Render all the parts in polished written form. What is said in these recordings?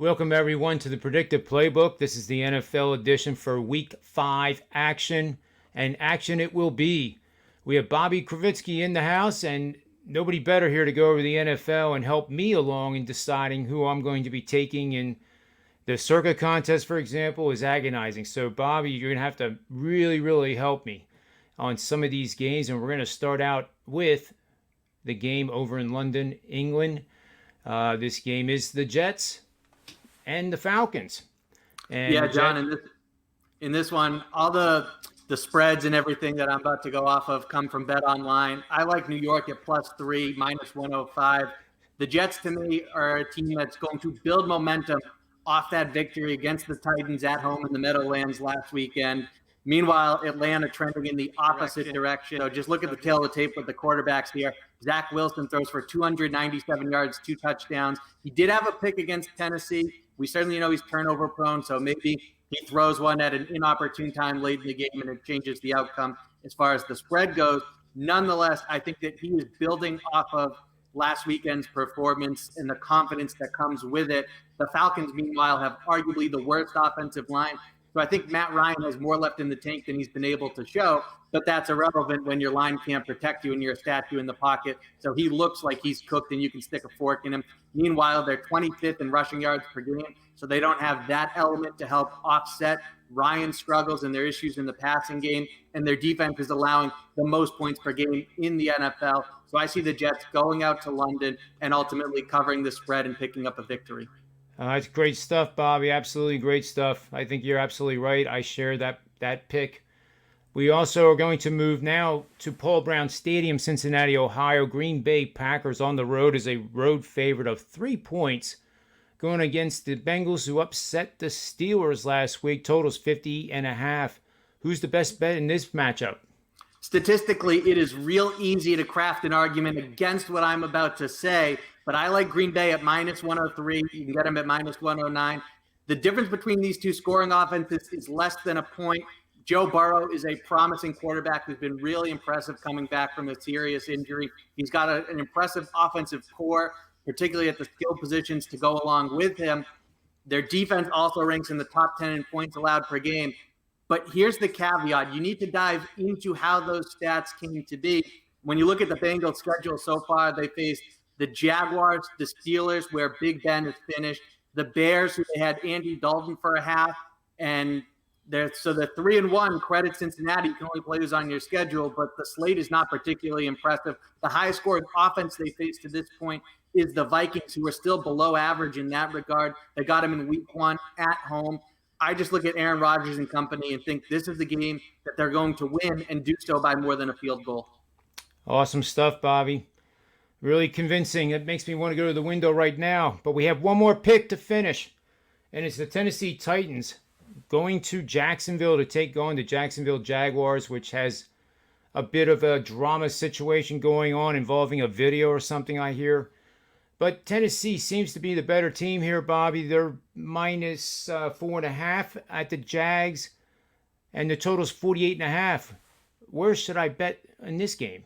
Welcome, everyone, to the Predictive Playbook. This is the NFL edition for Week 5 action, and action it will be. We have Bobby Krivitsky in the house, and nobody better here to go over the NFL and help me along in deciding who I'm going to be taking in the Circa contest, for example, is agonizing. So, Bobby, you're going to have to really help me on some of these games, and we're going to start out with the game over in London, England. This game is the Jets and the Falcons. And yeah, John, in this one, all the spreads and everything that I'm about to go off of come from Bet Online. I like New York at +3, -105. The Jets, to me, are a team that's going to build momentum off that victory against the Titans at home in the Meadowlands last weekend. Meanwhile, Atlanta trending in the opposite direction. So just look at the tail of the tape with the quarterbacks here. Zach Wilson throws for 297 yards, 2 touchdowns. He did have a pick against Tennessee. We certainly know he's turnover prone, so maybe he throws one at an inopportune time late in the game and it changes the outcome as far as the spread goes. Nonetheless, I think that he is building off of last weekend's performance and the confidence that comes with it. The Falcons, meanwhile, have arguably the worst offensive line. So I think Matt Ryan has more left in the tank than he's been able to show, but that's irrelevant when your line can't protect you and you're a statue in the pocket. So he looks like he's cooked and you can stick a fork in him. Meanwhile, they're 25th in rushing yards per game, so they don't have that element to help offset Ryan's struggles and their issues in the passing game, and their defense is allowing the most points per game in the NFL. So I see the Jets going out to London and ultimately covering the spread and picking up a victory. It's great stuff, Bobby. Absolutely great stuff. I think you're absolutely right. I share that pick. We also are going to move now to Paul Brown Stadium, Cincinnati, Ohio. Green Bay Packers on the road is a road favorite of 3 points, going against the Bengals, who upset the Steelers last week. Totals 50.5. Who's the best bet in this matchup? Statistically, it is real easy to craft an argument against what I'm about to say, but I like Green Bay at -103. You can get them at -109. The difference between these two scoring offenses is less than a point. Joe Burrow is a promising quarterback who's been really impressive coming back from a serious injury. He's got an impressive offensive core, particularly at the skill positions to go along with him. Their defense also ranks in the top 10 in points allowed per game. But here's the caveat. You need to dive into how those stats came to be. When you look at the Bengals schedule so far, they faced the Jaguars, the Steelers, where Big Ben is finished, the Bears, who they had Andy Dalton for a half, and they're 3-1. Credit Cincinnati. You can only play who's on your schedule, but the slate is not particularly impressive. The highest scoring offense they faced to this point is the Vikings, who are still below average in that regard. They got them in week 1 at home. I just look at Aaron Rodgers and company and think this is the game that they're going to win and do so by more than a field goal. Awesome stuff, Bobby. Really convincing. It makes me want to go to the window right now. But we have one more pick to finish, and it's the Tennessee Titans going to Jacksonville to take on the Jacksonville Jaguars, which has a bit of a drama situation going on involving a video or something, I hear. But Tennessee seems to be the better team here, Bobby. They're -4.5 at the Jags, and the total's 48.5. Where should I bet in this game?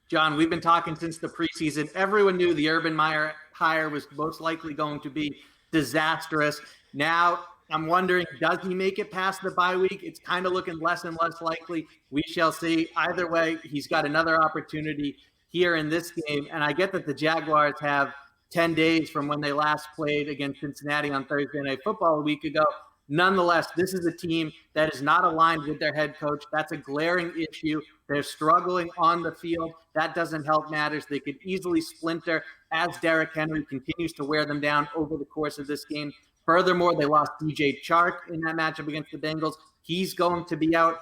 John, we've been talking since the preseason. Everyone knew the Urban Meyer hire was most likely going to be disastrous. Now, I'm wondering, does he make it past the bye week? It's kind of looking less and less likely. We shall see. Either way, he's got another opportunity here in this game. And I get that the Jaguars have 10 days from when they last played against Cincinnati on Thursday Night Football a week ago. Nonetheless, this is a team that is not aligned with their head coach. That's a glaring issue. They're struggling on the field. That doesn't help matters. They could easily splinter as Derrick Henry continues to wear them down over the course of this game. Furthermore, they lost DJ Chark in that matchup against the Bengals. He's going to be out.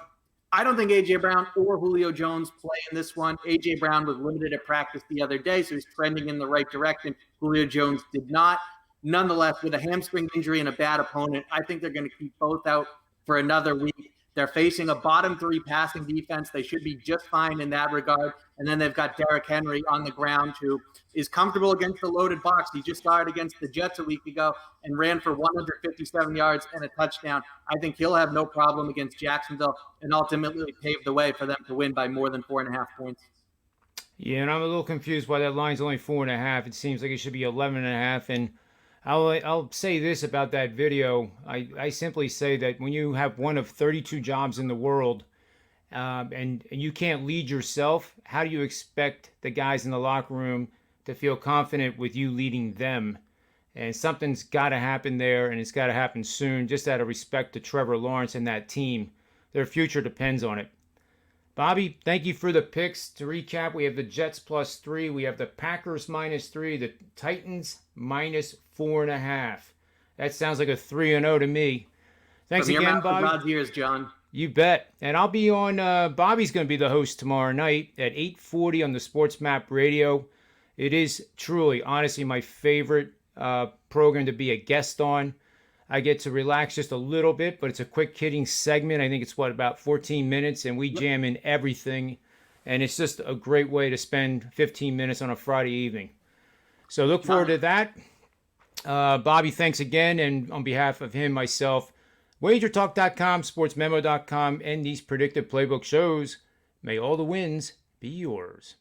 I don't think A.J. Brown or Julio Jones play in this one. A.J. Brown was limited at practice the other day, so he's trending in the right direction. Julio Jones did not. Nonetheless, with a hamstring injury and a bad opponent, I think they're going to keep both out for another week. They're facing a bottom 3 passing defense. They should be just fine in that regard. And then they've got Derrick Henry on the ground, who is comfortable against the loaded box. He just started against the Jets a week ago and ran for 157 yards and a touchdown. I think he'll have no problem against Jacksonville and ultimately pave the way for them to win by more than 4.5 points. Yeah, and I'm a little confused why that line's only 4.5. It seems like it should be 11.5. And I'll say this about that video. I simply say that when you have one of 32 jobs in the world, and you can't lead yourself, how do you expect the guys in the locker room to feel confident with you leading them? And something's got to happen there, and it's got to happen soon, just out of respect to Trevor Lawrence and that team. Their future depends on it. Bobby, thank you for the picks. To recap, we have the Jets +3, we have the Packers -3, the Titans -4.5. That sounds like a 3-0 to me. Thanks From your again, mouth to Bobby. God's ears, John. You bet. And I'll be on, Bobby's going to be the host tomorrow night at 8:40 on the SportsMapRadio. It is truly, honestly, my favorite program to be a guest on. I get to relax just a little bit, but it's a quick hitting segment. I think it's about 14 minutes, and we jam in everything. And it's just a great way to spend 15 minutes on a Friday evening. So look forward to that. Bobby, thanks again. And on behalf of him, myself, WagerTalk.com, SportsMemo.com, and these Predictive Playbook shows, may all the wins be yours.